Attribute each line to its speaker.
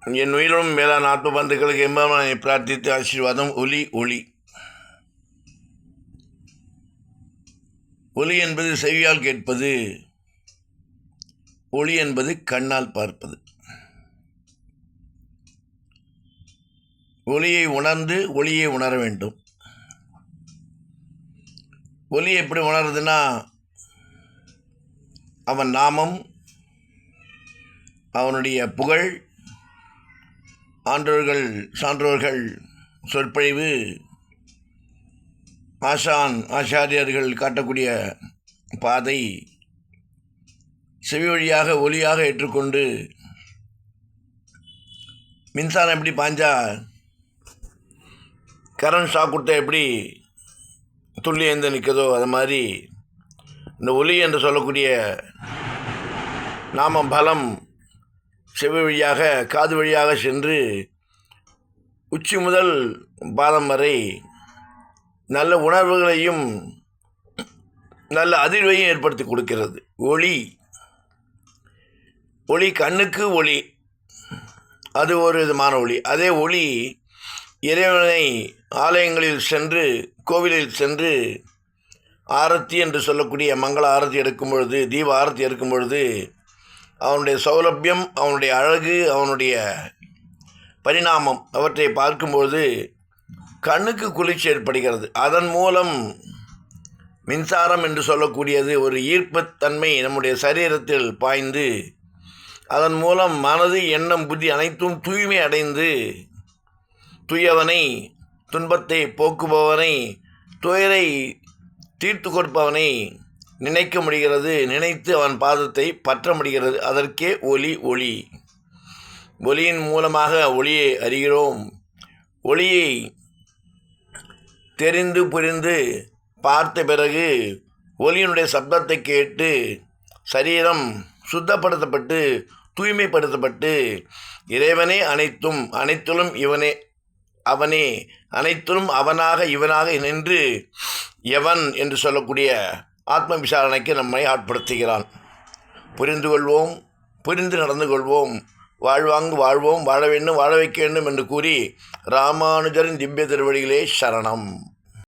Speaker 1: என் உயிரும் மேலான ஆத்ம பந்துக்களுக்கு எம்பெருமானை பிரார்த்தித்து ஆசீர்வாதம். ஒலி ஒளி ஒலி என்பது செவியால் கேட்பது, ஒளி என்பது கண்ணால் பார்ப்பது. ஒளியை உணர்ந்து ஒளியை உணர வேண்டும். ஒலி எப்படி உணருதுன்னா, அவன் நாமம், அவனுடைய புகழ், ஆன்றோர்கள் சான்றோர்கள் சொற்பொழிவு, ஆச்சாரியர்கள் காட்டக்கூடிய பாதை செவி வழியாக ஒலியாக ஏற்றுக்கொண்டு, மின்சாரம் எப்படி பாஞ்சா கரண்ட் ஷாக் கொடுத்தா எப்படி துள்ளி எழுந்து நிற்கதோ, அது மாதிரி இந்த ஒலி என்று சொல்லக்கூடிய நாம பலம் செவி வழியாக காது வழியாக சென்று உச்சி முதல் பாதம் வரை நல்ல உணர்வுகளையும் நல்ல அதிர்வையும் ஏற்படுத்தி கொடுக்கிறது. ஒளி ஒளி கண்ணுக்கு ஒளி, அது ஒரு விதமான ஒளி. அதே ஒளி இறைவனை ஆலயங்களில் சென்று, கோவிலில் சென்று ஆரத்தி என்று சொல்லக்கூடிய மங்கள ஆரத்தி எடுக்கும் பொழுது, தீப ஆரத்தி எடுக்கும் பொழுது அவனுடைய சௌலபியம், அவனுடைய அழகு, அவனுடைய பரிணாமம் அவற்றை பார்க்கும்பொழுது கண்ணுக்கு குளிர்ச்சி ஏற்படுகிறது. அதன் மூலம் மின்சாரம் என்று சொல்லக்கூடியது ஒரு ஈர்ப்புத்தன்மை நம்முடைய சரீரத்தில் பாய்ந்து, அதன் மூலம் மனது, எண்ணம், புத்தி அனைத்தும் தூய்மை அடைந்து தூயவனை, துன்பத்தை போக்குபவனை, துயரை தீர்த்து கொடுப்பவனை நினைக்க முடிகிறது. நினைத்து அவன் பாதத்தை பற்ற முடிகிறது. அதற்கே ஒலி ஒளி. ஒலியின் மூலமாக ஒளியை அறிகிறோம். ஒளியை தெரிந்து புரிந்து பார்த்த பிறகு ஒலியினுடைய சப்தத்தை கேட்டு சரீரம் சுத்தப்படுத்தப்பட்டு தூய்மைப்படுத்தப்பட்டு இறைவனே அனைத்தும், அனைத்திலும் இவனே, அவனே அனைத்திலும் அவனாக இவனாக நின்று எவன் என்று சொல்லக்கூடிய ஆத்ம விசாரணைக்கு நம்மை ஆட்படுத்துகிறான். புரிந்து கொள்வோம், புரிந்து நடந்து கொள்வோம், வாழ்வாங்கு வாழ்வோம், வாழ வேண்டும், வாழ வைக்க வேண்டும் என்று கூறி ராமானுஜரின் திவ்ய திருவடிகளே சரணம்.